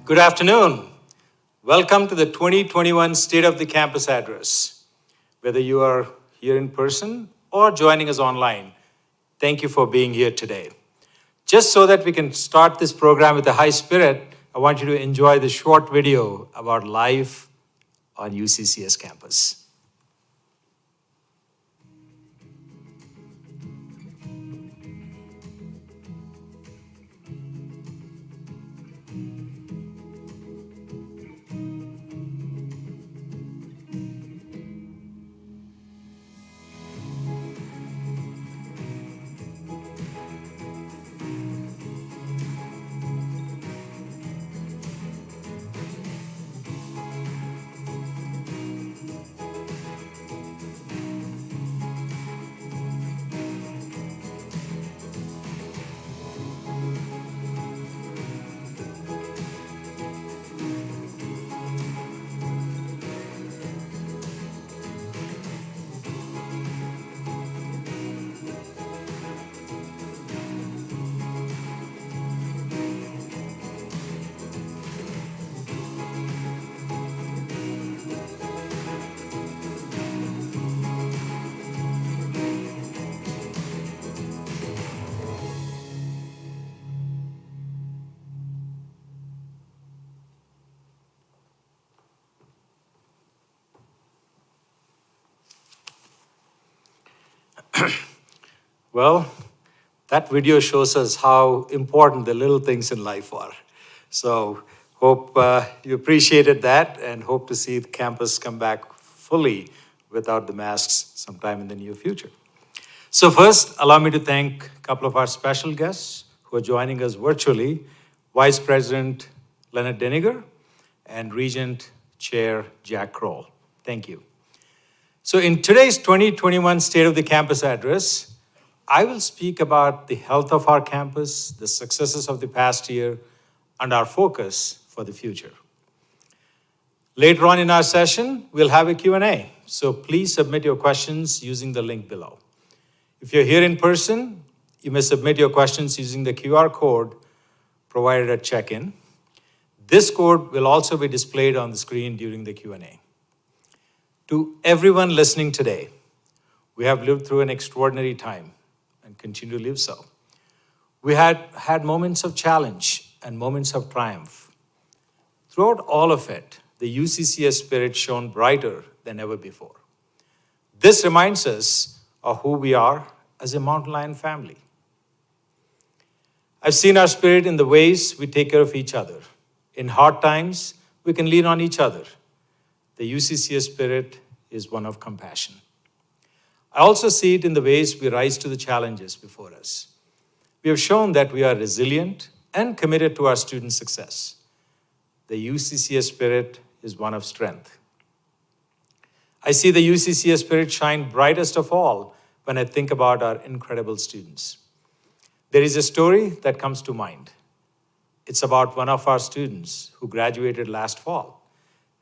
Good afternoon. Welcome to the 2021 State of the Campus Address. Whether you are here in person or joining us online, thank you for being here today. Just so that we can start this program with a high spirit, I want you to enjoy the short video about life on UCCS campus. Well, that video shows us how important the little things in life are. So hope you appreciated that and hope to see the campus come back fully without the masks sometime in the near future. So first, allow me to thank a couple of our special guests who are joining us virtually, Vice President Leonard Deniger and Regent Chair Jack Kroll. Thank you. So in today's 2021 State of the Campus Address, I will speak about the health of our campus, the successes of the past year, and our focus for the future. Later on in our session, we'll have a Q&A, so please submit your questions using the link below. If you're here in person, you may submit your questions using the QR code provided at check-in. This code will also be displayed on the screen during the Q&A. To everyone listening today, we have lived through an extraordinary time and continue to live so. We had moments of challenge and moments of triumph. Throughout all of it, the UCCS spirit shone brighter than ever before. This reminds us of who we are as a Mountain Lion family. I've seen our spirit in the ways we take care of each other. In hard times, we can lean on each other. The UCCS spirit is one of compassion. I also see it in the ways we rise to the challenges before us. We have shown that we are resilient and committed to our student success. The UCCS spirit is one of strength. I see the UCCS spirit shine brightest of all when I think about our incredible students. There is a story that comes to mind. It's about one of our students who graduated last fall.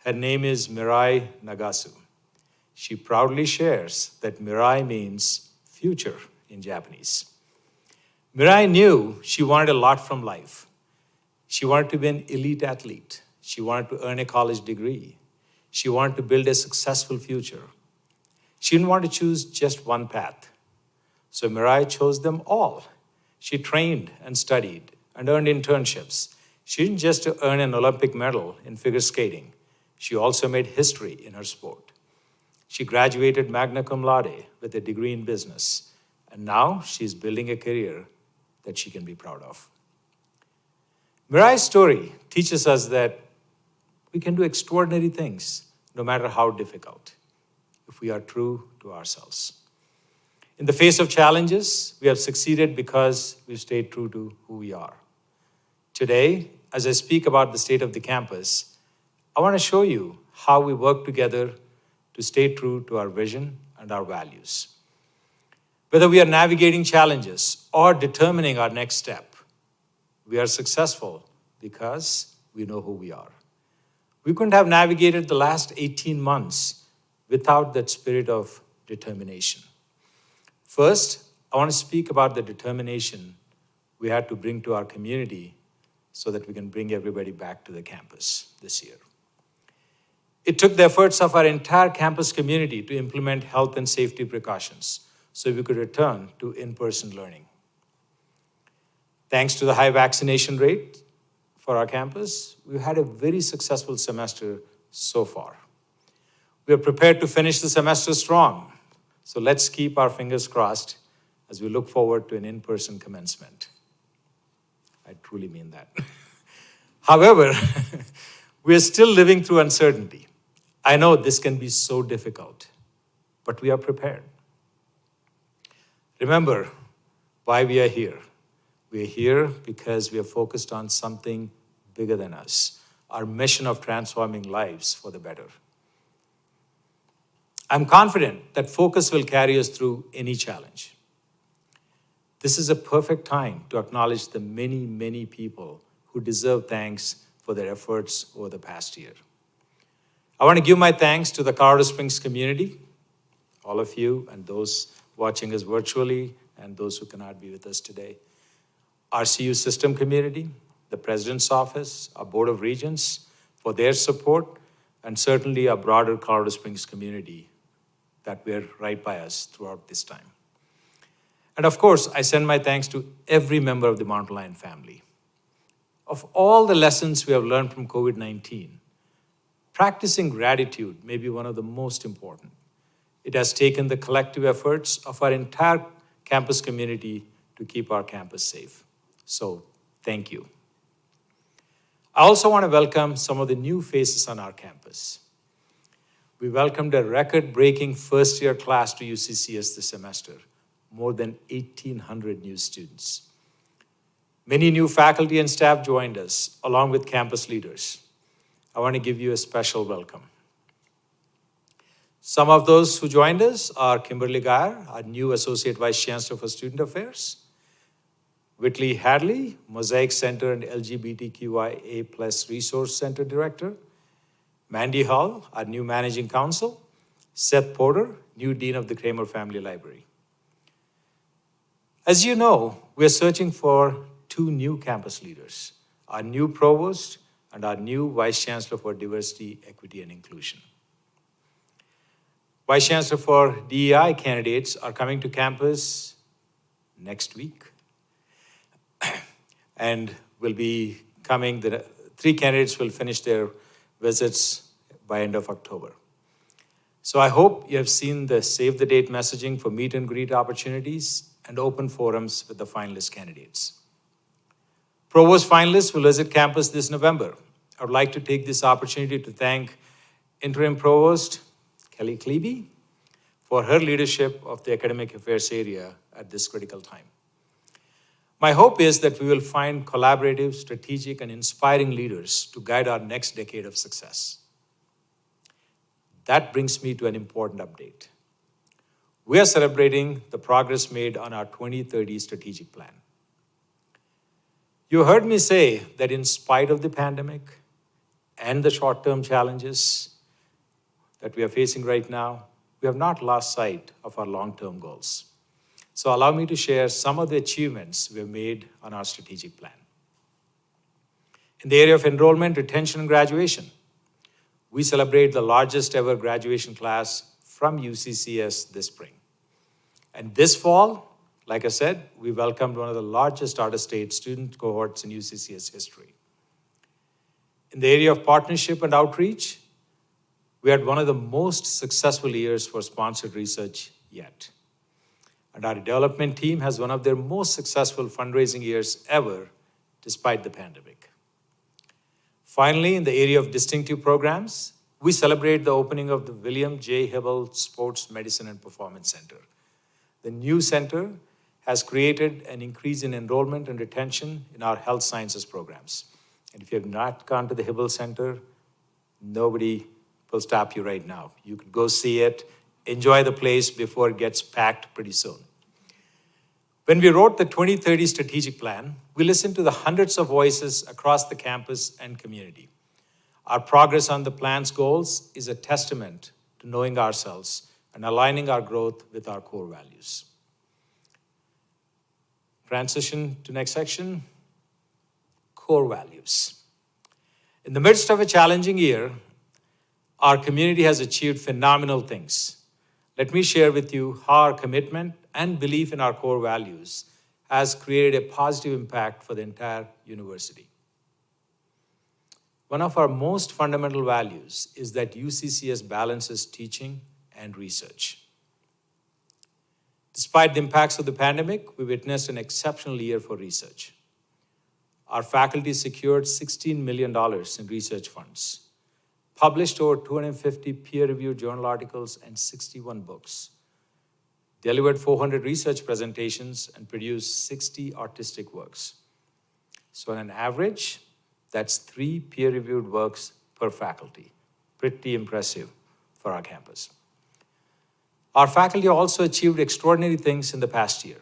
Her name is Mirai Nagasu. She proudly shares that Mirai means future in Japanese. Mirai knew she wanted a lot from life. She wanted to be an elite athlete. She wanted to earn a college degree. She wanted to build a successful future. She didn't want to choose just one path. So Mirai chose them all. She trained and studied and earned internships. She didn't just earn an Olympic medal in figure skating. She also made history in her sport. She graduated magna cum laude with a degree in business, and now she's building a career that she can be proud of. Mirai's story teaches us that we can do extraordinary things no matter how difficult, if we are true to ourselves. In the face of challenges, we have succeeded because we've stayed true to who we are. Today, as I speak about the state of the campus, I want to show you how we work together to stay true to our vision and our values. Whether we are navigating challenges or determining our next step, we are successful because we know who we are. We couldn't have navigated the last 18 months without that spirit of determination. First, I want to speak about the determination we had to bring to our community so that we can bring everybody back to the campus this year. It took the efforts of our entire campus community to implement health and safety precautions so we could return to in-person learning. Thanks to the high vaccination rate for our campus, we've had a very successful semester so far. We are prepared to finish the semester strong, so let's keep our fingers crossed as we look forward to an in-person commencement. I truly mean that. However, we are still living through uncertainty. I know this can be so difficult, but we are prepared. Remember why we are here. We are here because we are focused on something bigger than us, our mission of transforming lives for the better. I'm confident that focus will carry us through any challenge. This is a perfect time to acknowledge the many, many people who deserve thanks for their efforts over the past year. I want to give my thanks to the Colorado Springs community, all of you, and those watching us virtually, and those who cannot be with us today. Our CU system community, the President's Office, our Board of Regents for their support, and certainly our broader Colorado Springs community that were right by us throughout this time. And of course, I send my thanks to every member of the Mountain Lion family. Of all the lessons we have learned from COVID-19, practicing gratitude may be one of the most important. It has taken the collective efforts of our entire campus community to keep our campus safe. So, thank you. I also want to welcome some of the new faces on our campus. We welcomed a record-breaking first-year class to UCCS this semester, more than 1,800 new students. Many new faculty and staff joined us, along with campus leaders. I want to give you a special welcome. Some of those who joined us are Kimberly Geyer, our new Associate Vice Chancellor for Student Affairs, Whitley Hadley, Mosaic Center and LGBTQIA+ Resource Center Director, Mandy Hall, our new Managing Counsel, Seth Porter, new Dean of the Kramer Family Library. As you know, we are searching for 2 new campus leaders, our new Provost and our new Vice Chancellor for Diversity, Equity, and Inclusion. Vice Chancellor for DEI candidates are coming to campus next week and will be coming, the 3 candidates will finish their visits by end of October. So I hope you have seen the save the date messaging for meet and greet opportunities and open forums with the finalist candidates. Provost finalists will visit campus this November. I would like to take this opportunity to thank Interim Provost Kelly Klebe for her leadership of the academic affairs area at this critical time. My hope is that we will find collaborative, strategic, and inspiring leaders to guide our next decade of success. That brings me to an important update. We are celebrating the progress made on our 2030 strategic plan. You heard me say that in spite of the pandemic and the short-term challenges that we are facing right now, we have not lost sight of our long-term goals. So allow me to share some of the achievements we have made on our strategic plan. In the area of enrollment, retention, and graduation, we celebrate the largest ever graduation class from UCCS this spring. And this fall, like I said, we welcomed one of the largest out-of-state student cohorts in UCCS history. In the area of partnership and outreach, we had one of the most successful years for sponsored research yet. And our development team has one of their most successful fundraising years ever, despite the pandemic. Finally, in the area of distinctive programs, we celebrate the opening of the William J. Hibble Sports Medicine and Performance Center. The new center has created an increase in enrollment and retention in our health sciences programs. And if you have not gone to the Hibble Center, nobody will stop you right now. You can go see it, enjoy the place before it gets packed pretty soon. When we wrote the 2030 strategic plan, we listened to the hundreds of voices across the campus and community. Our progress on the plan's goals is a testament to knowing ourselves and aligning our growth with our core values. Transition to next section. core values. In the midst of a challenging year, our community has achieved phenomenal things. Let me share with you how our commitment and belief in our core values has created a positive impact for the entire university. One of our most fundamental values is that UCCS balances teaching and research. Despite the impacts of the pandemic, we witnessed an exceptional year for research. Our faculty secured $16 million in research funds, published over 250 peer-reviewed journal articles and 61 books, delivered 400 research presentations, and produced 60 artistic works. So on an average, that's 3 peer-reviewed works per faculty. Pretty impressive for our campus. Our faculty also achieved extraordinary things in the past year.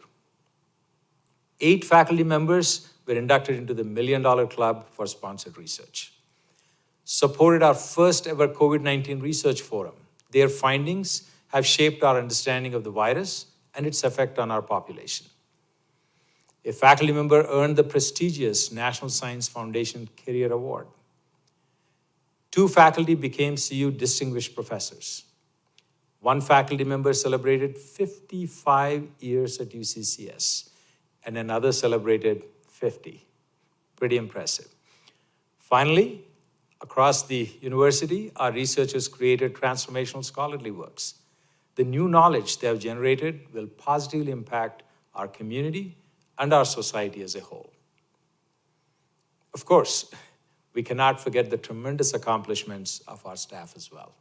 8 faculty members were inducted into the $1 Million Club for sponsored research. Supported our first ever COVID-19 research forum. Their findings have shaped our understanding of the virus and its effect on our population. A faculty member earned the prestigious National Science Foundation Career Award. 2 faculty became CU Distinguished Professors. 1 faculty member celebrated 55 years at UCCS, and another celebrated 50. Pretty impressive. Finally, across the university, our researchers created transformational scholarly works. The new knowledge they have generated will positively impact our community and our society as a whole. Of course, we cannot forget the tremendous accomplishments of our staff as well.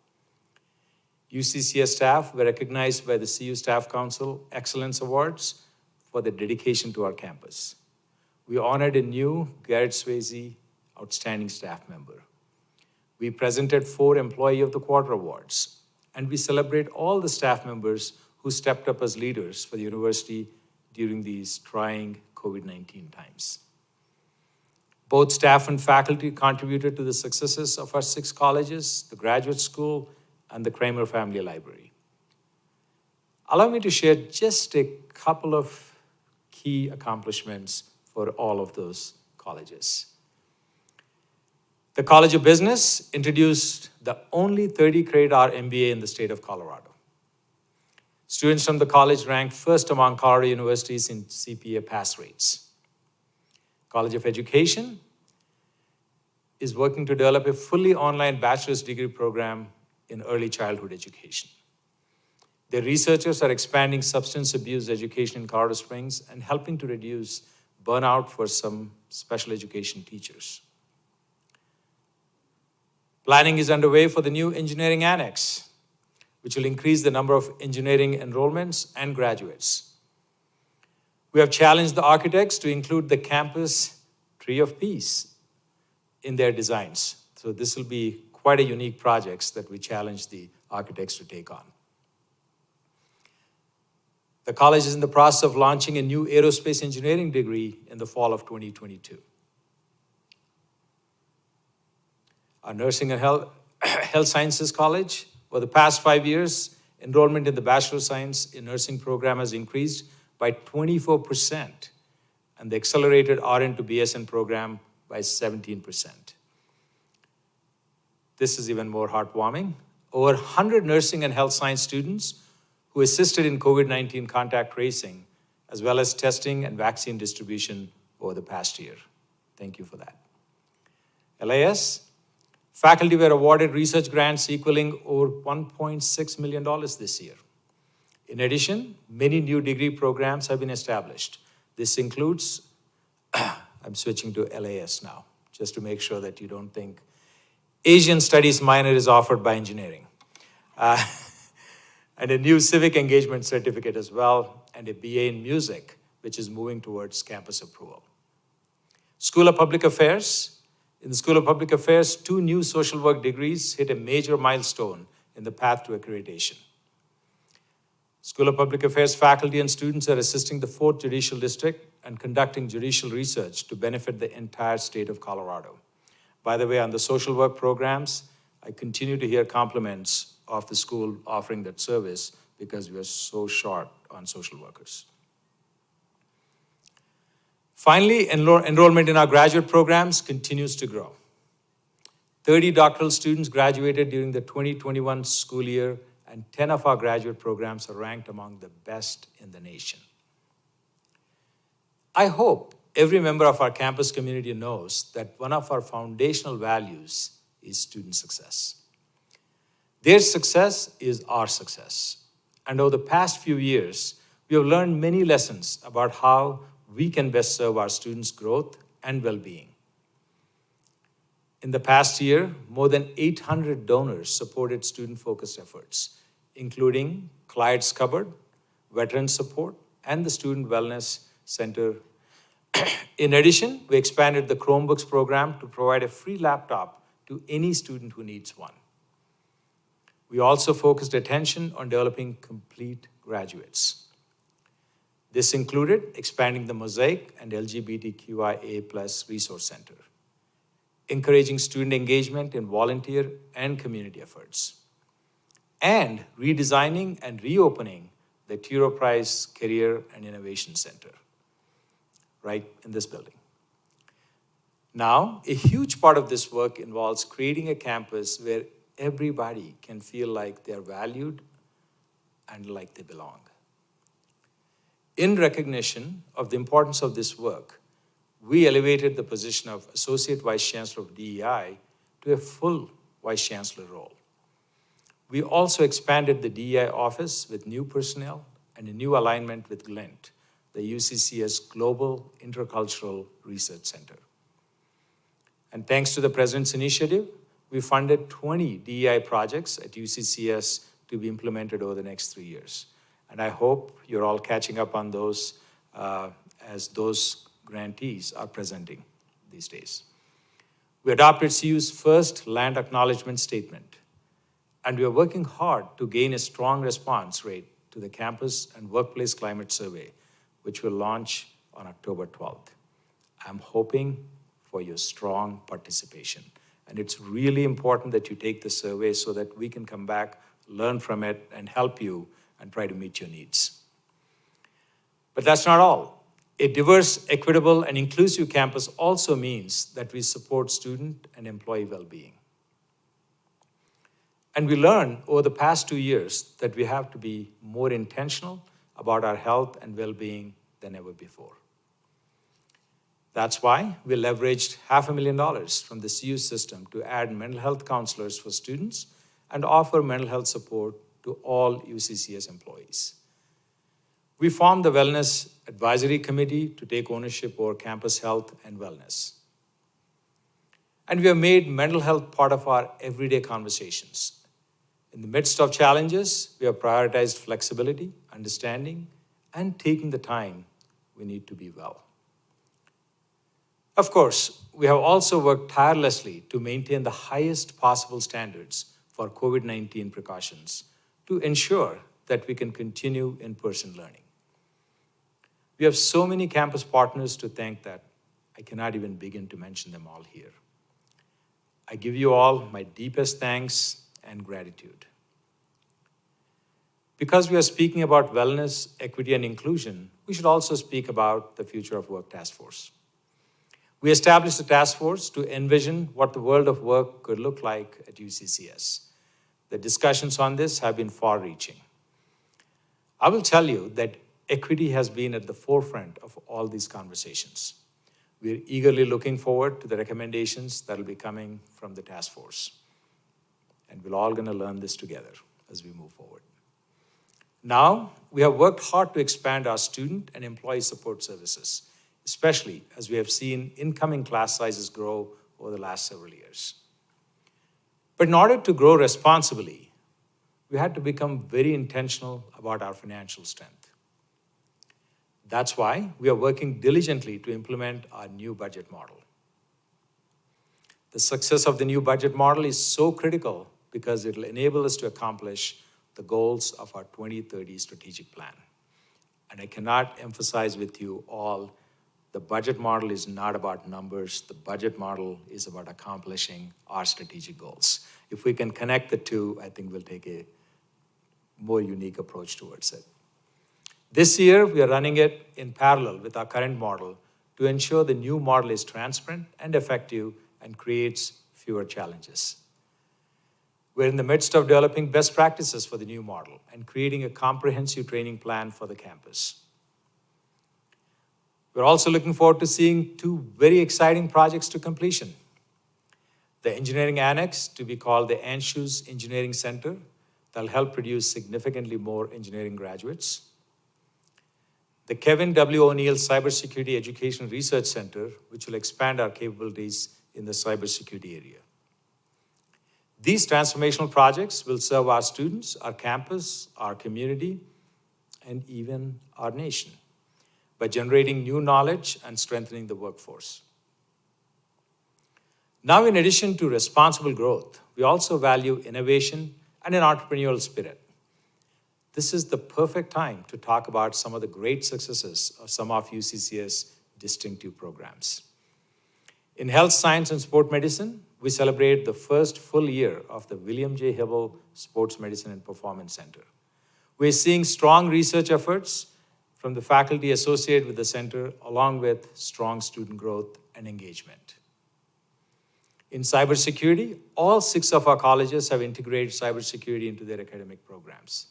UCCS staff were recognized by the CU Staff Council Excellence Awards for their dedication to our campus. We honored a new Garrett Swayze Outstanding Staff Member. We presented 4 Employee of the Quarter Awards, and we celebrate all the staff members who stepped up as leaders for the university during these trying COVID-19 times. Both staff and faculty contributed to the successes of our 6 colleges, the graduate school, and the Kramer Family Library. Allow me to share just a couple of key accomplishments for all of those colleges. The College of Business introduced the only 30-credit-hour MBA in the state of Colorado. Students from the college ranked first among Colorado universities in CPA pass rates. College of Education is working to develop a fully online bachelor's degree program in early childhood education. Their researchers are expanding substance abuse education in Colorado Springs and helping to reduce burnout for some special education teachers. Planning is underway for the new engineering annex, which will increase the number of engineering enrollments and graduates. We have challenged the architects to include the campus Tree of Peace in their designs. So this will be quite a unique project that we challenge the architects to take on. The college is in the process of launching a new aerospace engineering degree in the fall of 2022. Our Nursing and Health Sciences College, for the past 5 years, enrollment in the Bachelor of Science in Nursing program has increased by 24%, and the accelerated RN to BSN program by 17%. This is even more heartwarming. Over 100 nursing and health science students who assisted in COVID-19 contact tracing, as well as testing and vaccine distribution over the past year. Thank you for that. LAS, faculty were awarded research grants equaling over $1.6 million this year. In addition, many new degree programs have been established. This includes, I'm switching to LAS now, just to make sure that you don't think Asian Studies minor is offered by engineering. And a new civic engagement certificate as well, and a BA in music, which is moving towards campus approval. School of Public Affairs. In the School of Public Affairs, 2 new social work degrees hit a major milestone in the path to accreditation. School of Public Affairs faculty and students are assisting the 4th Judicial District and conducting judicial research to benefit the entire state of Colorado. By the way, on the social work programs, I continue to hear compliments of the school offering that service because we are so short on social workers. Finally, enrollment in our graduate programs continues to grow. 30 doctoral students graduated during the 2021 school year, and 10 of our graduate programs are ranked among the best in the nation. I hope every member of our campus community knows that one of our foundational values is student success. Their success is our success. And over the past few years, we have learned many lessons about how we can best serve our students' growth and well-being. In the past year, more than 800 donors supported student-focused efforts, including Clyde's Cupboard, Veteran Support, and the Student Wellness Center. In addition, we expanded the Chromebooks program to provide a free laptop to any student who needs one. We also focused attention on developing complete graduates. This included expanding the Mosaic and LGBTQIA+ Resource Center, encouraging student engagement in volunteer and community efforts, and redesigning and reopening the Tiro Prize Career and Innovation Center, right in this building. Now, a huge part of this work involves creating a campus where everybody can feel like they're valued and like they belong. In recognition of the importance of this work, we elevated the position of Associate Vice Chancellor of DEI to a full Vice Chancellor role. We also expanded the DEI office with new personnel and a new alignment with GLINT, the UCCS Global Intercultural Research Center. And thanks to the President's initiative, we funded 20 DEI projects at UCCS to be implemented over the next 3 years. And I hope you're all catching up on those as those grantees are presenting these days. We adopted CU's first land acknowledgement statement, and we are working hard to gain a strong response rate to the Campus and Workplace Climate Survey, which will launch on October 12th. I'm hoping for your strong participation. And it's really important that you take the survey so that we can come back, learn from it, and help you and try to meet your needs. But that's not all. A diverse, equitable, and inclusive campus also means that we support student and employee well-being. And we learned over the past 2 years that we have to be more intentional about our health and well-being than ever before. That's why we leveraged $500,000 from the CU system to add mental health counselors for students and offer mental health support to all UCCS employees. We formed the Wellness Advisory Committee to take ownership over campus health and wellness. And we have made mental health part of our everyday conversations. In the midst of challenges, we have prioritized flexibility, understanding, and taking the time we need to be well. Of course, we have also worked tirelessly to maintain the highest possible standards for COVID-19 precautions to ensure that we can continue in-person learning. We have so many campus partners to thank that I cannot even begin to mention them all here. I give you all my deepest thanks and gratitude. Because we are speaking about wellness, equity, and inclusion, we should also speak about the Future of Work Task Force. We established a task force to envision what the world of work could look like at UCCS. The discussions on this have been far-reaching. I will tell you that equity has been at the forefront of all these conversations. We're eagerly looking forward to the recommendations that will be coming from the task force. And we're all going to learn this together as we move forward. Now, we have worked hard to expand our student and employee support services, especially as we have seen incoming class sizes grow over the last several years. But in order to grow responsibly, we had to become very intentional about our financial strength. That's why we are working diligently to implement our new budget model. The success of the new budget model is so critical because it will enable us to accomplish the goals of our 2030 strategic plan. And I cannot emphasize with you all, the budget model is not about numbers. The budget model is about accomplishing our strategic goals. If we can connect the two, I think we'll take a more unique approach towards it. This year, we are running it in parallel with our current model to ensure the new model is transparent and effective and creates fewer challenges. We're in the midst of developing best practices for the new model and creating a comprehensive training plan for the campus. We're also looking forward to seeing two very exciting projects to completion. The engineering annex, to be called the Anschutz Engineering Center, that'll help produce significantly more engineering graduates. The Kevin W. O'Neill Cybersecurity Education Research Center, which will expand our capabilities in the cybersecurity area. These transformational projects will serve our students, our campus, our community, and even our nation by generating new knowledge and strengthening the workforce. Now, in addition to responsible growth, we also value innovation and an entrepreneurial spirit. This is the perfect time to talk about some of the great successes of some of UCCS distinctive programs. In health science and sport medicine, we celebrate the first full year of the William J. Hibble Sports Medicine and Performance Center. We're seeing strong research efforts from the faculty associated with the center, along with strong student growth and engagement. In cybersecurity, all 6 of our colleges have integrated cybersecurity into their academic programs.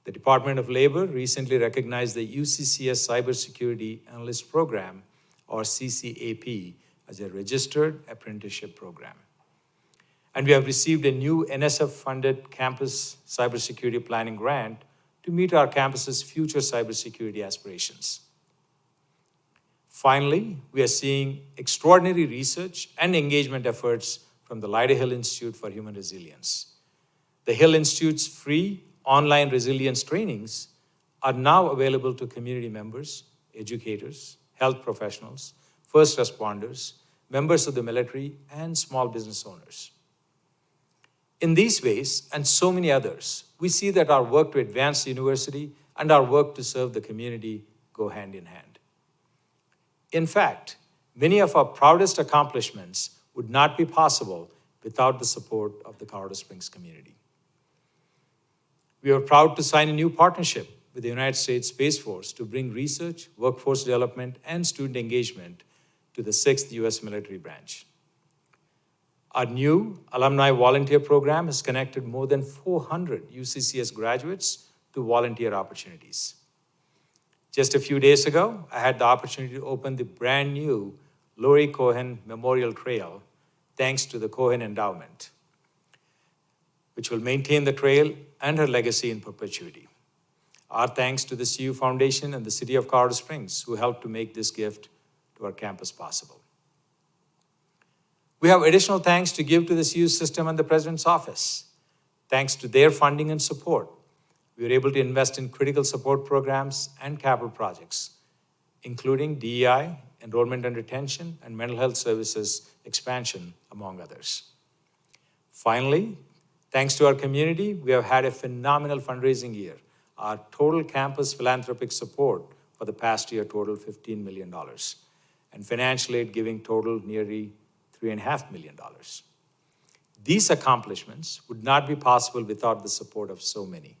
The Department of Labor recently recognized the UCCS Cybersecurity Analyst Program, or CCAP, as a registered apprenticeship program. And we have received a new NSF-funded campus cybersecurity planning grant to meet our campus's future cybersecurity aspirations. Finally, we are seeing extraordinary research and engagement efforts from the Lyda Hill Institute for Human Resilience. The Hill Institute's free online resilience trainings are now available to community members, educators, health professionals, first responders, members of the military, and small business owners. In these ways, and so many others, we see that our work to advance the university and our work to serve the community go hand in hand. In fact, many of our proudest accomplishments would not be possible without the support of the Colorado Springs community. We are proud to sign a new partnership with the United States Space Force to bring research, workforce development, and student engagement to the 6th U.S. military branch. Our new alumni volunteer program has connected more than 400 UCCS graduates to volunteer opportunities. Just a few days ago, I had the opportunity to open the brand new Lori Cohen Memorial Trail, thanks to the Cohen Endowment, which will maintain the trail and her legacy in perpetuity. Our thanks to the CU Foundation and the City of Colorado Springs, who helped to make this gift to our campus possible. We have additional thanks to give to the CU system and the President's office. Thanks to their funding and support, we were able to invest in critical support programs and capital projects, including DEI, enrollment and retention, and mental health services expansion, among others. Finally, thanks to our community, we have had a phenomenal fundraising year. Our total campus philanthropic support for the past year totaled $15 million, and financial aid giving totaled nearly $3.5 million. These accomplishments would not be possible without the support of so many.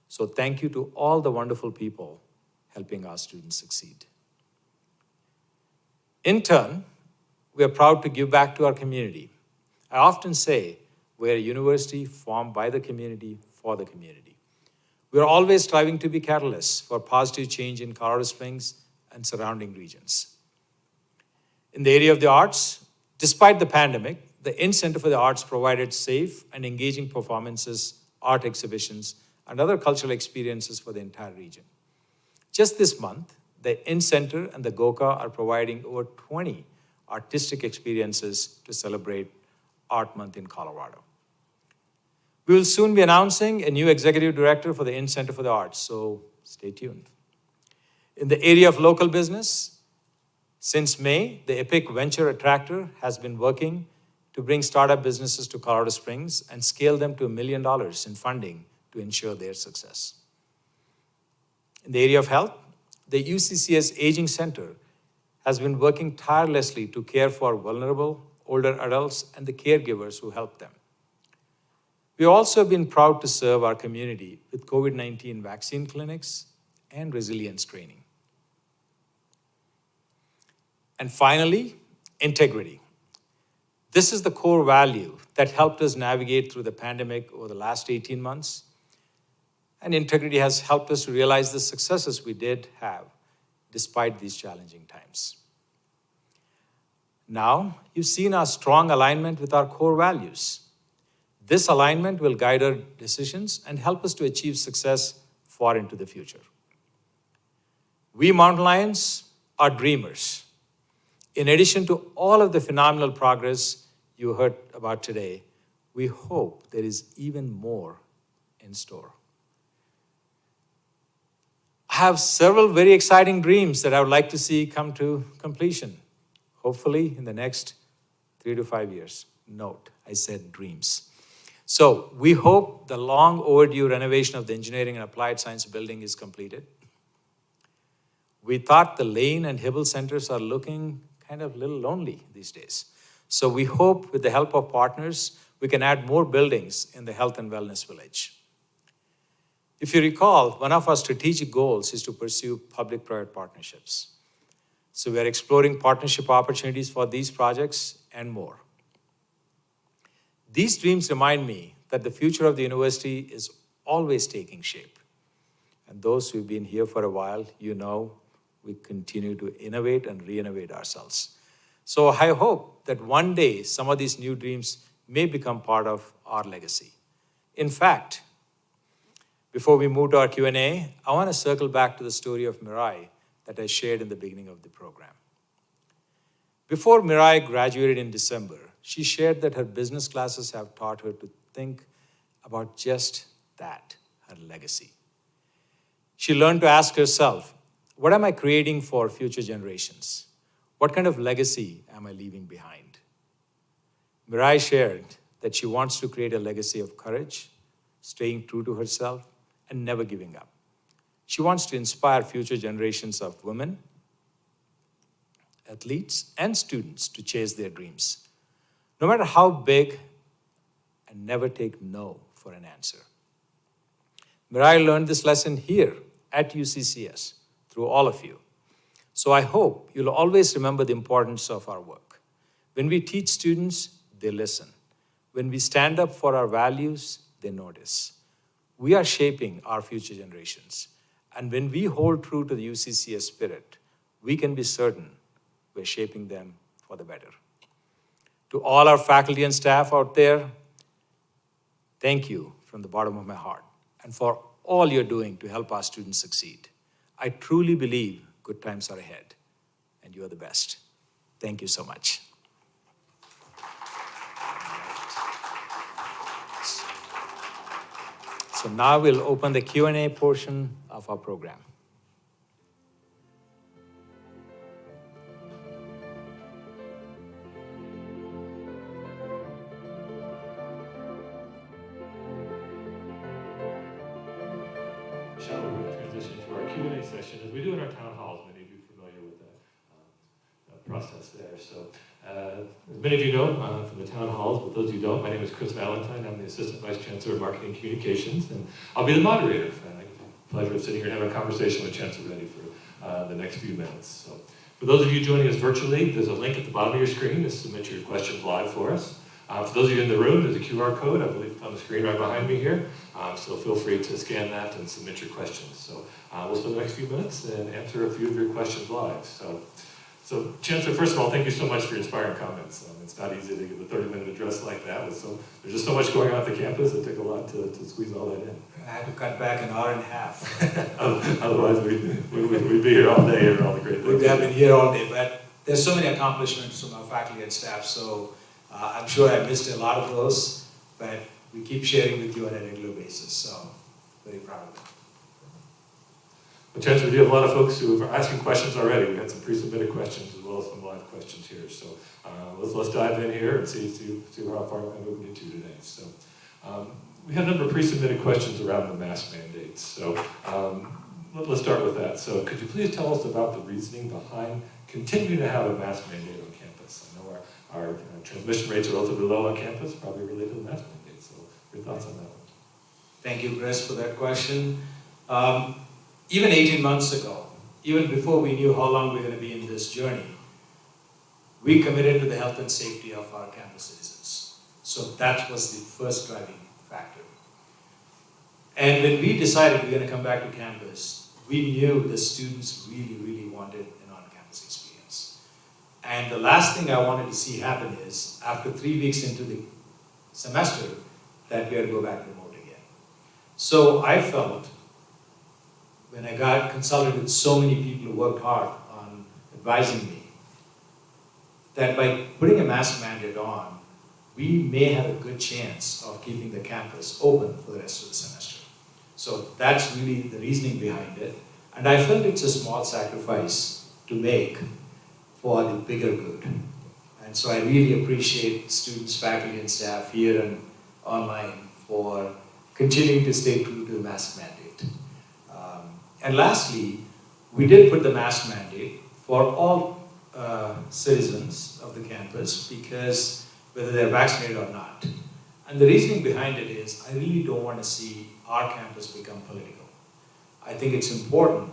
So thank you to all the wonderful people helping our students succeed. In turn, we are proud to give back to our community. I often say we're a university formed by the community for the community. We are always striving to be catalysts for positive change in Colorado Springs and surrounding regions. In the area of the arts, despite the pandemic, the INN Center for the Arts provided safe and engaging performances, art exhibitions, and other cultural experiences for the entire region. Just this month, the INN Center and the GOCA are providing over 20 artistic experiences to celebrate Art Month in Colorado. We will soon be announcing a new executive director for the INN Center for the Arts, so stay tuned. In the area of local business, since May, the EPIC Venture Attractor has been working to bring startup businesses to Colorado Springs and scale them to $1 million in funding to ensure their success. In the area of health, the UCCS Aging Center has been working tirelessly to care for vulnerable, older adults and the caregivers who help them. We have also been proud to serve our community with COVID-19 vaccine clinics and resilience training. And finally, integrity. This is the core value that helped us navigate through the pandemic over the last 18 months. And integrity has helped us to realize the successes we did have despite these challenging times. Now, you've seen our strong alignment with our core values. This alignment will guide our decisions and help us to achieve success far into the future. We mountain lions are dreamers. In addition to all of the phenomenal progress you heard about today, we hope there is even more in store. I have several very exciting dreams that I would like to see come to completion, hopefully in the next 3 to 5 years. Note, I said dreams. So we hope the long overdue renovation of the Engineering and Applied Science building is completed. We thought the Lane and Hibble centers are looking kind of a little lonely these days. So we hope with the help of partners, we can add more buildings in the Health and Wellness Village. If you recall, one of our strategic goals is to pursue public-private partnerships. So we are exploring partnership opportunities for these projects and more. These dreams remind me that the future of the university is always taking shape. And those who've been here for a while, you know we continue to innovate and re-innovate ourselves. So I hope that one day some of these new dreams may become part of our legacy. In fact, before we move to our Q&A, I want to circle back to the story of Mirai that I shared in the beginning of the program. Before Mirai graduated in December, she shared that her business classes have taught her to think about just that, her legacy. She learned to ask herself, what am I creating for future generations? What kind of legacy am I leaving behind? Mirai shared that she wants to create a legacy of courage, staying true to herself, and never giving up. She wants to inspire future generations of women, athletes, and students to chase their dreams, no matter how big, and never take no for an answer. Mirai learned this lesson here at UCCS through all of you. So I hope you'll always remember the importance of our work. When we teach students, they listen. When we stand up for our values, they notice. We are shaping our future generations. And when we hold true to the UCCS spirit, we can be certain we're shaping them for the better. To all our faculty and staff out there, thank you from the bottom of my heart and for all you're doing to help our students succeed. I truly believe good times are ahead, and you are the best. Thank you so much. So now we'll open the Q&A portion of our program. Shall we transition to our Q&A session, as we do in our town halls? Many of you are familiar with that process there. So, as many of you know from the town halls, but those of you who don't, my name is Chris Valentine. I'm the Assistant Vice Chancellor of Marketing and Communications, and I'll be the moderator. And I get the pleasure of sitting here and having a conversation with Chancellor Reddy for the next few minutes. So, for those of you joining us virtually, there's a link at the bottom of your screen to submit your questions live for us. For those of you in the room, there's a QR code, I believe, on the screen right behind me here. So feel free to scan that and submit your questions. So we'll spend the next few minutes and answer a few of your questions live. So Chancellor, first of all, thank you so much for your inspiring comments. It's not easy to give a 30-minute address like that. There's just so much going on at the campus, it took a lot to squeeze all that in. I had to cut back an hour and a half. Otherwise, we'd be here all day and all the great things. We'd have been here all day, but there's so many accomplishments from our faculty and staff, so I'm sure I missed a lot of those, but we keep sharing with you on a regular basis, so very proud of it. Well, Chancellor, we do have a lot of folks who are asking questions already. We had some pre-submitted questions as well as some live questions here. So let's dive in here and see how far we can get to today. So we have a number of pre-submitted questions around the mask mandates. So let's start with that. So could you please tell us about the reasoning behind continuing to have a mask mandate on campus? I know our transmission rates are relatively low on campus, probably related to the mask mandate. So your thoughts on that one? Thank you, Chris, for that question. Even 18 months ago, even before we knew how long we were going to be in this journey, we committed to the health and safety of our campus citizens. So that was the first driving factor. And when we decided we're going to come back to campus, we knew the students really, really wanted an on-campus experience. And the last thing I wanted to see happen is, after 3 weeks into the semester, that we had to go back remote again. So I felt, when I got consulted with so many people who worked hard on advising me, that by putting a mask mandate on, we may have a good chance of keeping the campus open for the rest of the semester. So that's really the reasoning behind it. And I felt it's a small sacrifice to make for the bigger good. And so I really appreciate students, faculty, and staff here and online for continuing to stay true to the mask mandate. And lastly, we did put the mask mandate for all citizens of the campus, because whether they're vaccinated or not. And the reasoning behind it is, I really don't want to see our campus become political. I think it's important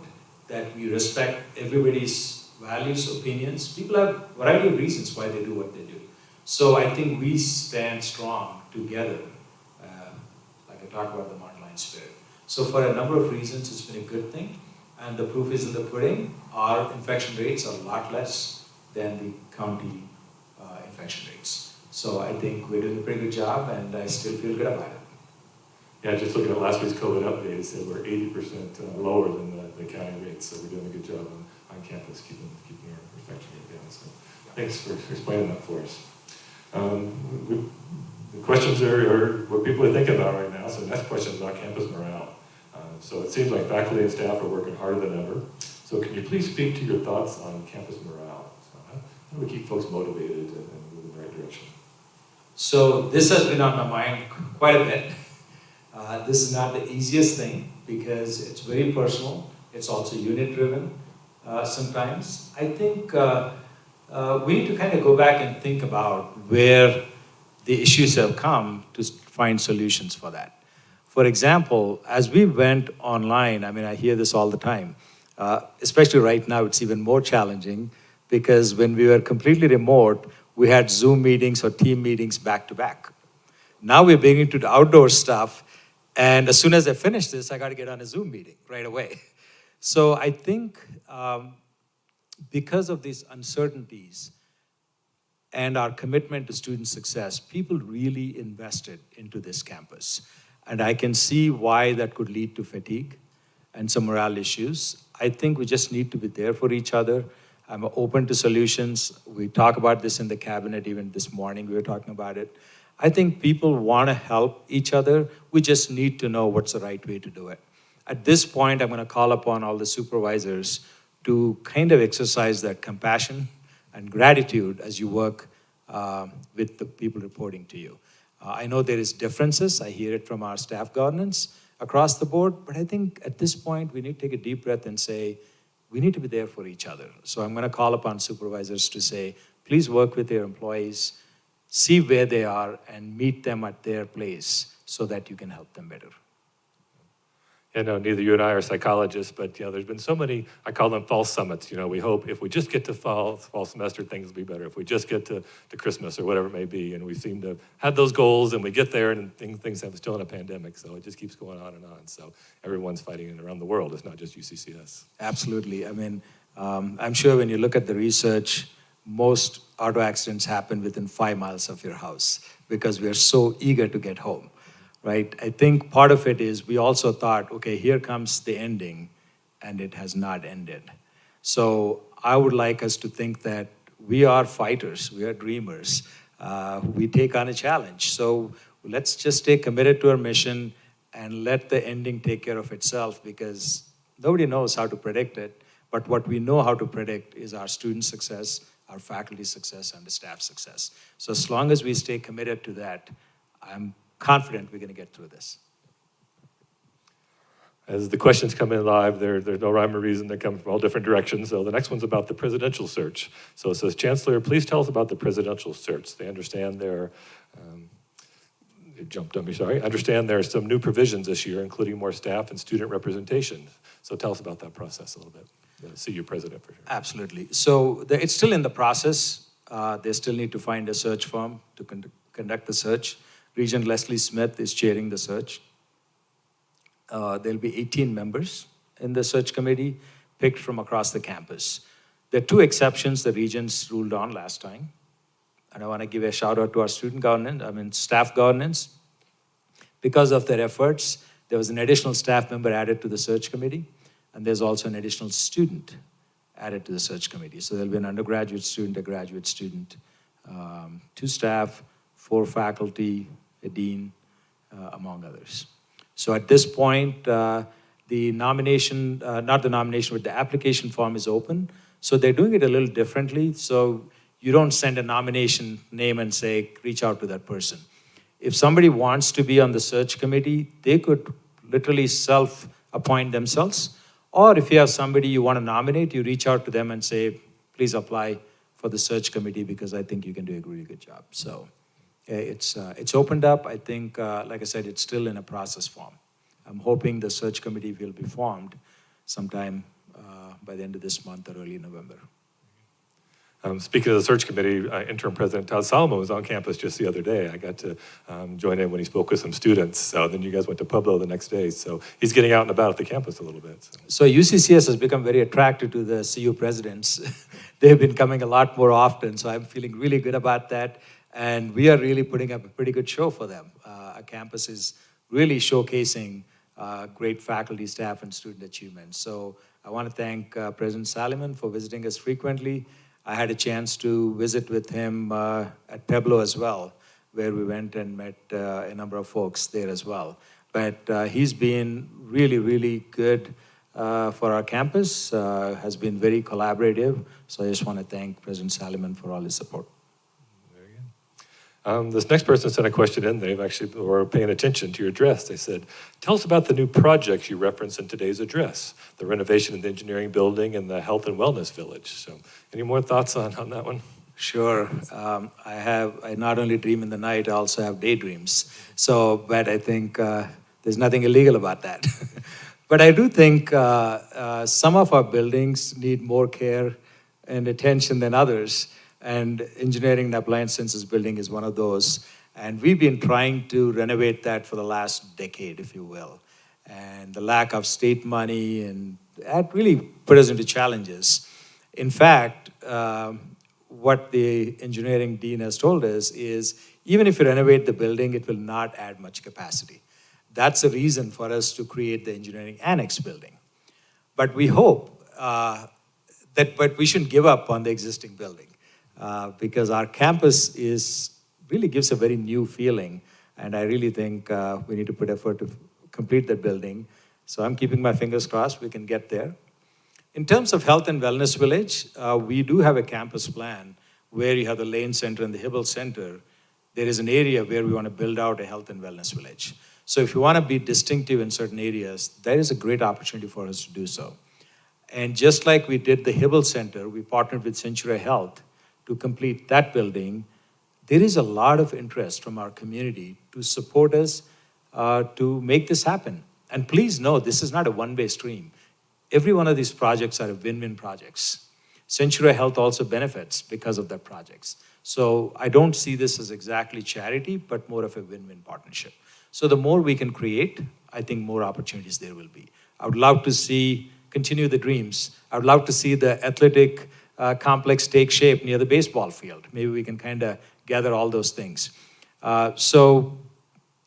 that we respect everybody's values, opinions. People have a variety of reasons why they do what they do. So I think we stand strong together, like I talked about the Montline spirit. So for a number of reasons, it's been a good thing. And the proof is in the pudding. Our infection rates are a lot less than the county infection rates. So I think we're doing a pretty good job, and I still feel good about it. Yeah, just looking at last week's COVID update, it said we're 80% lower than the county rates, so we're doing a good job on campus keeping our infection rate down. So thanks for explaining that for us. The questions are what people are thinking about right now. So the next question is about campus morale. So it seems like faculty and staff are working harder than ever. So can you please speak to your thoughts on campus morale? So how do we keep folks motivated and move in the right direction? So this has been on my mind quite a bit. This is not the easiest thing, because it's very personal. It's also unit-driven sometimes. I think we need to kind of go back and think about where the issues have come to find solutions for that. For example, as we went online, I mean, I hear this all the time, especially right now, it's even more challenging, because when we were completely remote, we had Zoom meetings or team meetings back to back. Now we're beginning to do outdoor stuff, and as soon as I finish this, I got to get on a Zoom meeting right away. So I think because of these uncertainties and our commitment to student success, people really invested into this campus. And I can see why that could lead to fatigue and some morale issues. I think we just need to be there for each other. I'm open to solutions. We talk about this in the cabinet, even this morning we were talking about it. I think people want to help each other. We just need to know what's the right way to do it. At this point, I'm going to call upon all the supervisors to kind of exercise that compassion and gratitude as you work with the people reporting to you. I know there is differences. I hear it from our staff governance across the board, but I think at this point, we need to take a deep breath and say, we need to be there for each other. So I'm going to call upon supervisors to say, please work with your employees, see where they are, and meet them at their place so that you can help them better. Yeah, no, neither you and I are psychologists, but there's been so many, I call them false summits. We hope if we just get to fall semester, things will be better. If we just get to Christmas or whatever it may be, and we seem to have those goals, and we get there, and things have still in a pandemic, so it just keeps going on and on. So everyone's fighting it around the world. It's not just UCCS. Absolutely. I mean, I'm sure when you look at the research, most auto accidents happen within 5 miles of your house because we are so eager to get home. Right? I think part of it is we also thought, okay, here comes the ending, and it has not ended. So I would like us to think that we are fighters, we are dreamers, we take on a challenge. So let's just stay committed to our mission and let the ending take care of itself, because nobody knows how to predict it, but what we know how to predict is our student success, our faculty success, and the staff success. So as long as we stay committed to that, I'm confident we're going to get through this. As the questions come in live, there's no rhyme or reason. They come from all different directions. So the next one's about the presidential search. So it says, Chancellor, please tell us about the presidential search. They understand understand there are some new provisions this year, including more staff and student representation. So tell us about that process a little bit. The CU president, for sure. Absolutely. So it's still in the process. They still need to find a search firm to conduct the search. Regent Leslie Smith is chairing the search. There'll be 18 members in the search committee picked from across the campus. There are two exceptions the regents ruled on last time. And I want to give a shout out to our staff governance. Because of their efforts, there was an additional staff member added to the search committee, and there's also an additional student added to the search committee. So there'll be an undergraduate student, a graduate student, 2 staff, 4 faculty, a dean, among others. So at this point, the nomination, not the nomination, but the application form is open. So they're doing it a little differently. So you don't send a nomination name and say, reach out to that person. If somebody wants to be on the search committee, they could literally self-appoint themselves. Or if you have somebody you want to nominate, you reach out to them and say, please apply for the search committee because I think you can do a really good job. So it's opened up. I think, like I said, it's still in a process form. I'm hoping the search committee will be formed sometime by the end of this month or early November. Speaking of the search committee, interim president Todd Solomon was on campus just the other day. I got to join in when he spoke with some students. So then you guys went to Pueblo the next day. So he's getting out and about at the campus a little bit. So UCCS has become very attractive to the CU presidents. They've been coming a lot more often. So I'm feeling really good about that. And we are really putting up a pretty good show for them. Our campus is really showcasing great faculty, staff, and student achievement. So I want to thank President Salomon for visiting us frequently. I had a chance to visit with him at Pueblo as well, where we went and met a number of folks there as well. But he's been really, really good for our campus, has been very collaborative. So I just want to thank President Salomon for all his support. This next person sent a question in. They've actually were paying attention to your address. They said, tell us about the new projects you referenced in today's address, the renovation of the engineering building and the health and wellness village. So any more thoughts on that one? Sure. I not only dream in the night, I also have daydreams. So, but I think there's nothing illegal about that. But I do think some of our buildings need more care and attention than others. And engineering and appliance sciences building is one of those. And we've been trying to renovate that for the last decade, if you will. And the lack of state money, and that really put us into challenges. In fact, what the engineering dean has told us is, even if you renovate the building, it will not add much capacity. That's the reason for us to create the engineering annex building. But we hope but we shouldn't give up on the existing building. Because our campus really gives a very new feeling, and I really think we need to put effort to complete that building. So I'm keeping my fingers crossed we can get there. In terms of health and wellness village, we do have a campus plan where you have the Lane Center and the Hibble Center. There is an area where we want to build out a health and wellness village. So if you want to be distinctive in certain areas, that is a great opportunity for us to do so. And just like we did the Hibble Center, we partnered with Century Health to complete that building. There is a lot of interest from our community to support us to make this happen. And please know, this is not a one-way stream. Every one of these projects are win-win projects. Century Health also benefits because of their projects. So I don't see this as exactly charity, but more of a win-win partnership. So the more we can create, I think more opportunities there will be. I would love to continue the dreams. I would love to see the athletic complex take shape near the baseball field. Maybe we can kind of gather all those things. So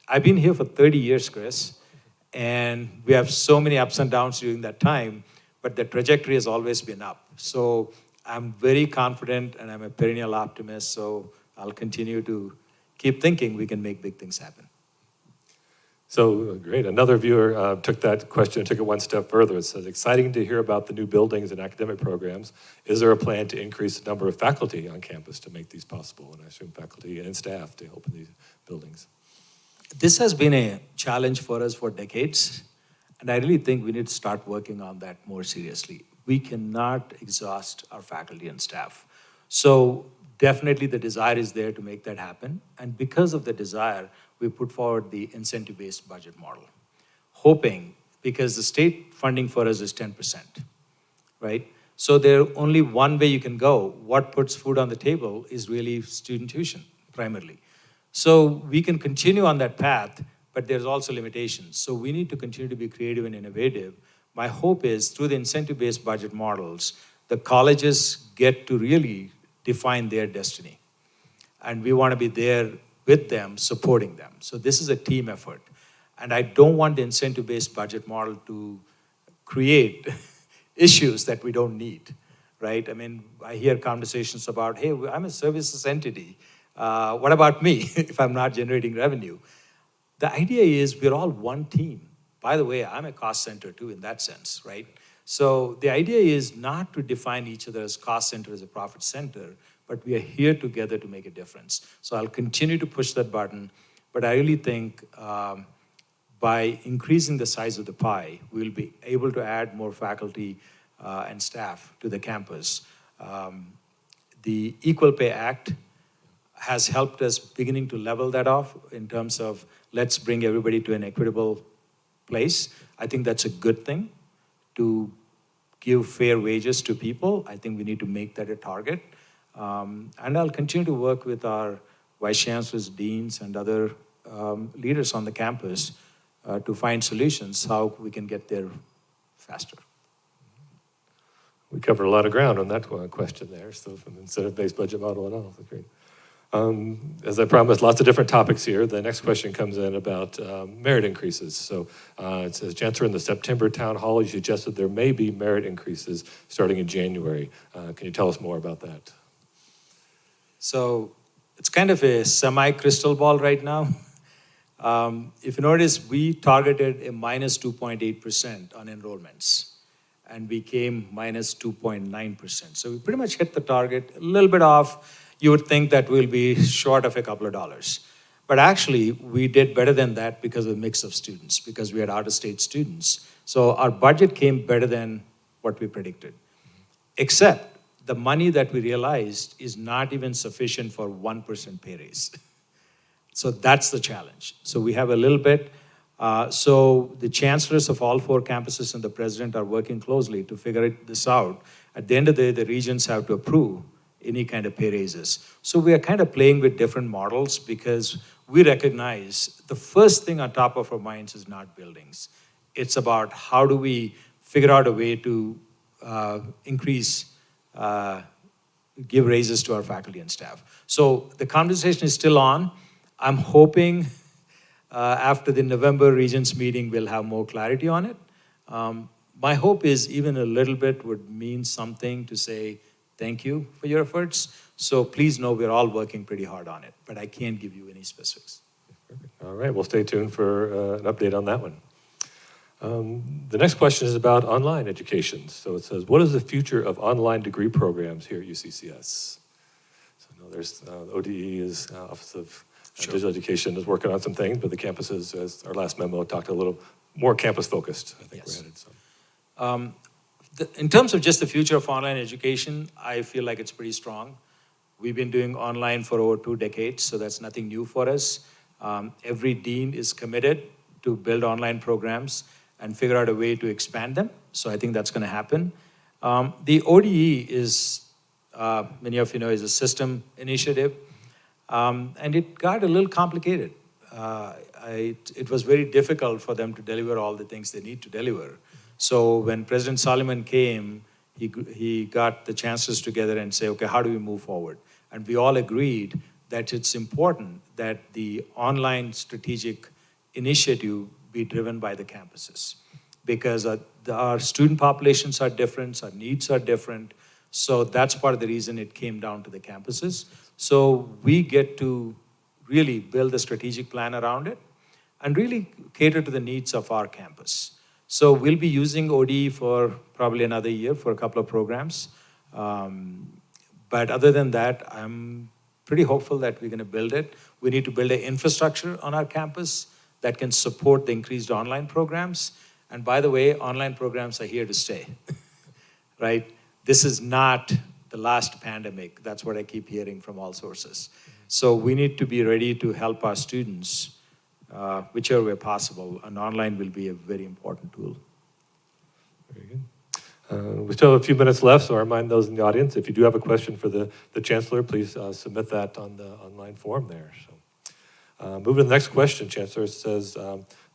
I've been here for 30 years, Chris, and we have so many ups and downs during that time, but the trajectory has always been up. So I'm very confident, and I'm a perennial optimist, so I'll continue to keep thinking we can make big things happen. So great. Another viewer took that question and took it one step further. It says, exciting to hear about the new buildings and academic programs. Is there a plan to increase the number of faculty on campus to make these possible? And I assume faculty and staff to help in these buildings. This has been a challenge for us for decades. And I really think we need to start working on that more seriously. We cannot exhaust our faculty and staff. So definitely the desire is there to make that happen. And because of the desire, we put forward the incentive-based budget model, hoping, because the state funding for us is 10%, right? So there's only one way you can go. What puts food on the table is really student tuition, primarily. So we can continue on that path, but there's also limitations. So we need to continue to be creative and innovative. My hope is through the incentive-based budget models, the colleges get to really define their destiny. And we want to be there with them, supporting them. So this is a team effort. And I don't want the incentive-based budget model to create issues that we don't need, right? I mean, I hear conversations about, hey, I'm a services entity. What about me if I'm not generating revenue? The idea is we're all one team. By the way, I'm a cost center too in that sense, right? So the idea is not to define each other as cost center, as a profit center, but we are here together to make a difference. So I'll continue to push that button, but I really think by increasing the size of the pie, we'll be able to add more faculty and staff to the campus. The Equal Pay Act has helped us beginning to level that off in terms of let's bring everybody to an equitable place. I think that's a good thing to give fair wages to people. I think we need to make that a target. And I'll continue to work with our vice chancellors, deans, and other leaders on the campus to find solutions how we can get there faster. We covered a lot of ground on that question there, so from incentive-based budget model and all, that's great. As I promised, lots of different topics here. The next question comes in about merit increases. So it says, Chancellor, in the September town hall, you suggested there may be merit increases starting in January. Can you tell us more about that? So it's kind of a semi-crystal ball right now. If you notice, we targeted a minus 2.8% on enrollments, and we came minus 2.9%. So we pretty much hit the target, a little bit off. You would think that we'll be short of a couple of dollars. But actually, we did better than that because of a mix of students, because we had out-of-state students. So our budget came better than what we predicted. Except the money that we realized is not even sufficient for 1% pay raise. So that's the challenge. So we have a little bit. So the chancellors of all 4 campuses and the president are working closely to figure this out. At the end of the day, the regions have to approve any kind of pay raises. So we are kind of playing with different models because we recognize the first thing on top of our minds is not buildings. It's about how do we figure out a way to give raises to our faculty and staff. So the conversation is still on. I'm hoping after the November Regents meeting, we'll have more clarity on it. My hope is even a little bit would mean something to say, thank you for your efforts. So please know we're all working pretty hard on it, but I can't give you any specifics. All right, we'll stay tuned for an update on that one. The next question is about online education. So it says, what is the future of online degree programs here at UCCS? So I know there's ODE is Office of Digital Education is working on some things, but the campuses, as our last memo talked a little more campus focused, I think we're headed. So. In terms of just the future of online education, I feel like it's pretty strong. We've been doing online for over 2 decades, so that's nothing new for us. Every dean is committed to build online programs and figure out a way to expand them. So I think that's going to happen. The ODE is, many of you know, is a system initiative. And it got a little complicated. It was very difficult for them to deliver all the things they need to deliver. So when President Solomon came, he got the chancellors together and say, okay, how do we move forward? And we all agreed that it's important that the online strategic initiative be driven by the campuses because our student populations are different, our needs are different. So that's part of the reason it came down to the campuses. So we get to really build a strategic plan around it and really cater to the needs of our campus. So we'll be using ODE for probably another year for a couple of programs. But other than that, I'm pretty hopeful that we're going to build it. We need to build an infrastructure on our campus that can support the increased online programs. And by the way, online programs are here to stay, right? This is not the last pandemic. That's what I keep hearing from all sources. So we need to be ready to help our students whichever way possible, and online will be a very important tool. Very good. We still have a few minutes left, so I remind those in the audience, if you do have a question for the Chancellor, please submit that on the online form there. So, moving to the next question, Chancellor, it says,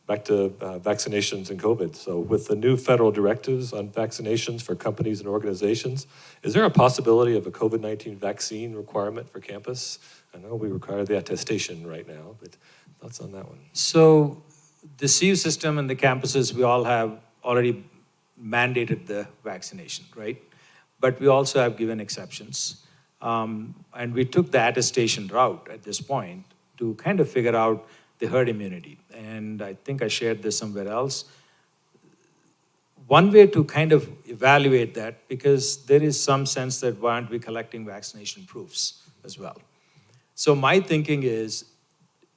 back to vaccinations and COVID. So with the new federal directives on vaccinations for companies and organizations, is there a possibility of a COVID-19 vaccine requirement for campus? I know we require the attestation right now, but thoughts on that one? So the CU system and the campuses, we all have already mandated the vaccination, right? But we also have given exceptions. And we took the attestation route at this point to kind of figure out the herd immunity. And I think I shared this somewhere else. One way to kind of evaluate that, because there is some sense that why aren't we collecting vaccination proofs as well? So my thinking is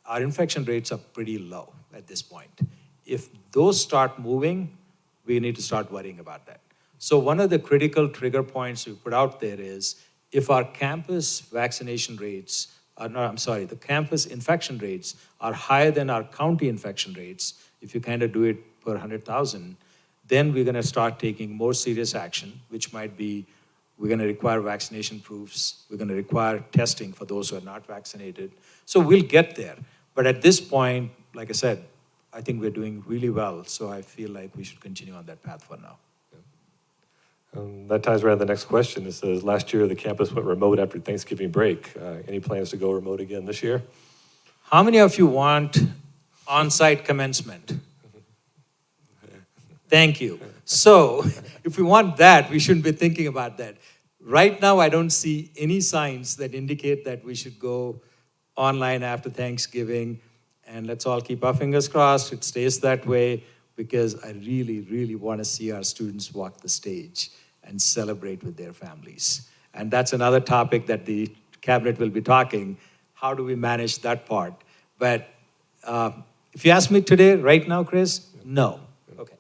our infection rates are pretty low at this point. If those start moving, we need to start worrying about that. So one of the critical trigger points we put out there is if our campus vaccination rates the campus infection rates are higher than our county infection rates, if you kind of do it per 100,000, then we're gonna start taking more serious action, which might be, we're gonna require vaccination proofs, we're gonna require testing for those who are not vaccinated. So we'll get there. But at this point, like I said, I think we're doing really well, so I feel like we should continue on that path for now. That ties around the next question. It says, last year the campus went remote after Thanksgiving break. Any plans to go remote again this year? How many of you want on-site commencement? Thank you. So if we want that, we shouldn't be thinking about that. Right now, I don't see any signs that indicate that we should go online after Thanksgiving. And let's all keep our fingers crossed it stays that way, because I really, really want to see our students walk the stage and celebrate with their families. And that's another topic that the cabinet will be talking. How do we manage that part? But if you ask me today, right now, Chris, no. Okay.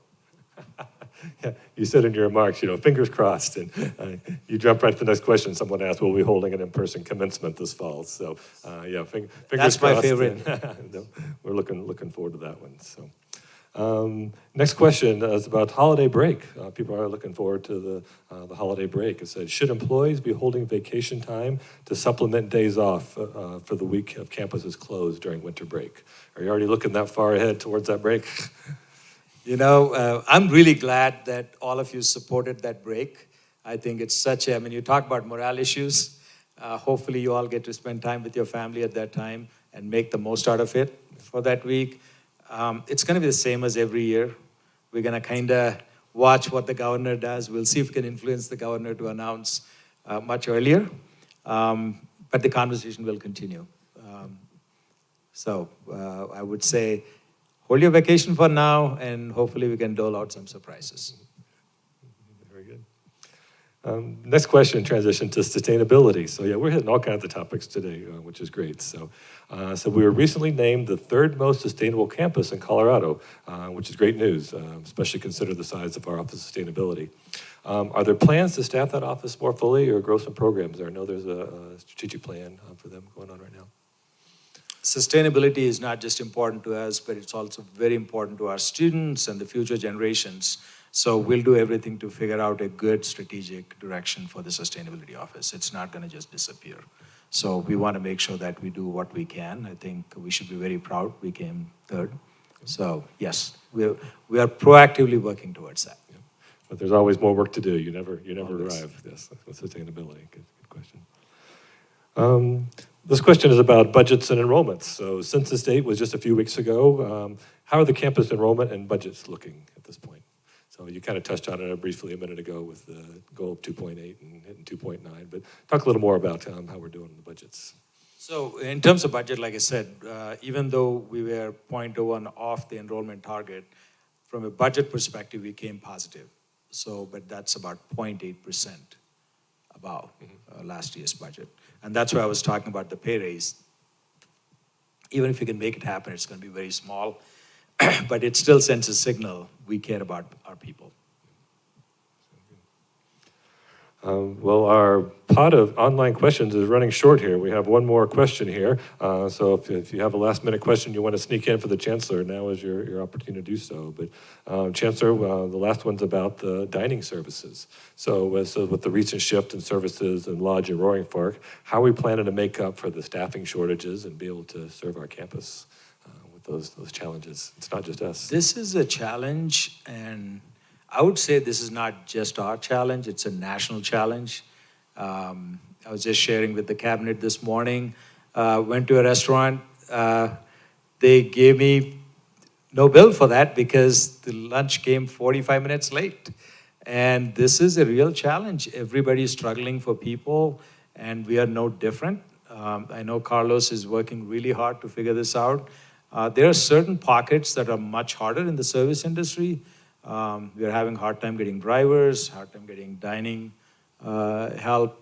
Yeah, you said in your remarks, fingers crossed, and you jumped right to the next question. Someone asked, will we be holding an in-person commencement this fall? So, yeah, fingers That's crossed. My favorite. No, we're looking forward to that one. So. Next question is about holiday break. People are looking forward to the holiday break. It says, should employees be holding vacation time to supplement days off for the week of campuses closed during winter break? Are you already looking that far ahead towards that break? I'm really glad that all of you supported that break. I think it's you talk about morale issues. Hopefully you all get to spend time with your family at that time and make the most out of it for that week. It's going to be the same as every year. We're going to kind of watch what the governor does. We'll see if we can influence the governor to announce much earlier. But the conversation will continue. So I would say, hold your vacation for now, and hopefully we can dole out some surprises. Very good. Next question, transition to sustainability. So yeah, we're hitting all kinds of topics today, which is great. So we were recently named the third most sustainable campus in Colorado, which is great news, especially consider the size of our Office of Sustainability. Are there plans to staff that office more fully or grow some programs there? I know there's a strategic plan for them going on right now. Sustainability is not just important to us, but it's also very important to our students and the future generations. So we'll do everything to figure out a good strategic direction for the Sustainability Office. It's not going to just disappear. So we want to make sure that we do what we can. I think we should be very proud we came third. So yes, we are proactively working towards that. Yeah. But there's always more work to do. You never arrive. Yes, with sustainability. Good question. This question is about budgets and enrollments. So census date was just a few weeks ago. How are the campus enrollment and budgets looking at this point? So you kind of touched on it briefly a minute ago with the goal of 2.8 and hitting 2.9, but talk a little more about how we're doing in the budgets. So in terms of budget, like I said, even though we were 0.01 off the enrollment target, from a budget perspective, we came positive. So, but that's about 0.8% above last year's budget. And that's why I was talking about the pay raise. Even if you can make it happen, it's going to be very small. But it still sends a signal we care about our people. Well, our pot of online questions is running short here. We have one more question here. So if you have a last-minute question you want to sneak in for the Chancellor, now is your opportunity to do so. But Chancellor, the last one's about the dining services. So with the recent shift in services in Lodge and Roaring Fork, how are we planning to make up for the staffing shortages and be able to serve our campus with those challenges? It's not just us. This is a challenge, and I would say this is not just our challenge, it's a national challenge. I was just sharing with the cabinet this morning, went to a restaurant, they gave me no bill for that because the lunch came 45 minutes late. And this is a real challenge. Everybody is struggling for people, and we are no different. I know Carlos is working really hard to figure this out. There are certain pockets that are much harder in the service industry. We are having a hard time getting drivers, hard time getting dining help.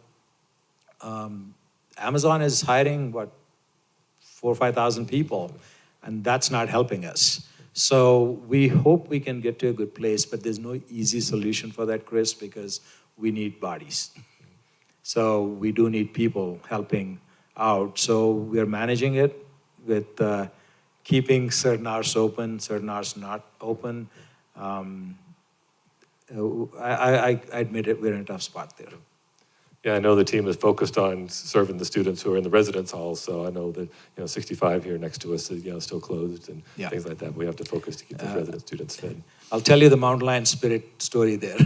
Amazon is hiring, 4,000 or 5,000 people, and that's not helping us. So we hope we can get to a good place, but there's no easy solution for that, Chris, because we need bodies. So we do need people helping out. So we're managing it with keeping certain hours open, certain hours not open. I admit it, we're in a tough spot there. Yeah, I know the team is focused on serving the students who are in the residence halls. So I know that 65 here next to us is still closed and things like that. We have to focus to keep the resident students fed. I'll tell you the Mountain Lion Spirit story there.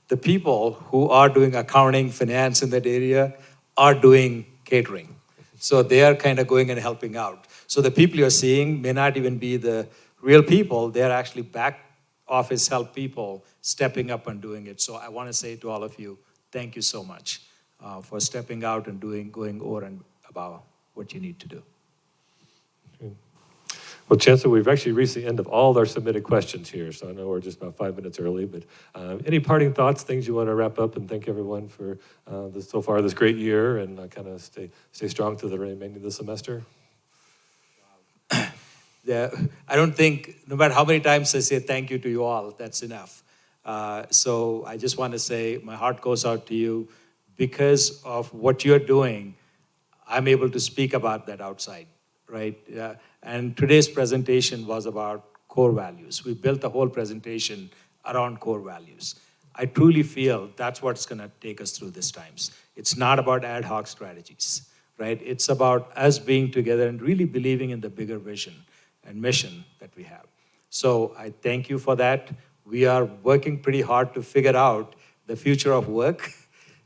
The people who are doing accounting, finance in that area are doing catering. So they are kind of going and helping out. So the people you're seeing may not even be the real people. They're actually back office help people stepping up and doing it. So I want to say to all of you, thank you so much for stepping out and going over and above what you need to do. Well, Chancellor, we've actually reached the end of all our submitted questions here, so I know we're just about 5 minutes early, but any parting thoughts, things you want to wrap up and thank everyone for so far this great year and kind of stay strong through the remaining of the semester? Yeah, I don't think, no matter how many times I say thank you to you all, that's enough. So I just want to say my heart goes out to you. Because of what you're doing, I'm able to speak about that outside, right? And today's presentation was about core values. We built the whole presentation around core values. I truly feel that's what's going to take us through these times. It's not about ad hoc strategies, right? It's about us being together and really believing in the bigger vision and mission that we have. So I thank you for that. We are working pretty hard to figure out the future of work.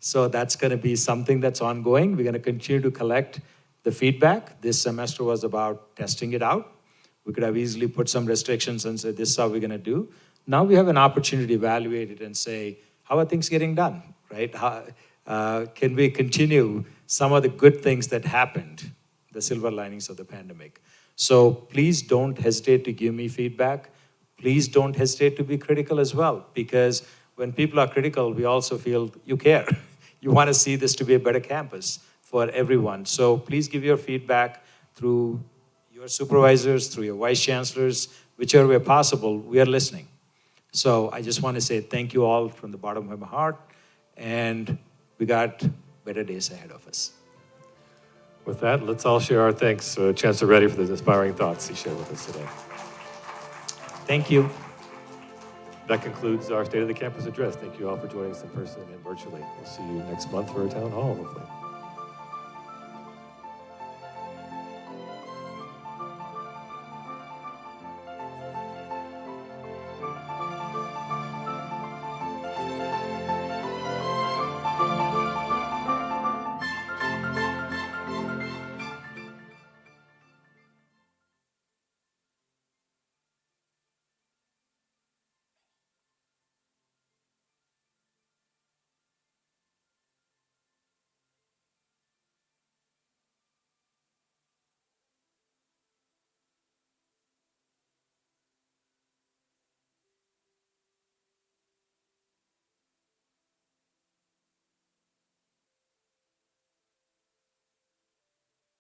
So that's going to be something that's ongoing. We're going to continue to collect the feedback. This semester was about testing it out. We could have easily put some restrictions and say, this is how we're going to do. Now we have an opportunity to evaluate it and say, how are things getting done, right? Can we continue some of the good things that happened, the silver linings of the pandemic? So please don't hesitate to give me feedback. Please don't hesitate to be critical as well, because when people are critical, we also feel you care. You want to see this to be a better campus for everyone. So please give your feedback through your supervisors, through your vice chancellors, whichever way possible, we are listening. So I just want to say thank you all from the bottom of my heart, and we got better days ahead of us. With that, let's all share our thanks to Chancellor Reddy for the inspiring thoughts he shared with us today. Thank you. That concludes our State of the Campus address. Thank you all for joining us in person and virtually. We'll see you next month for a town hall, hopefully.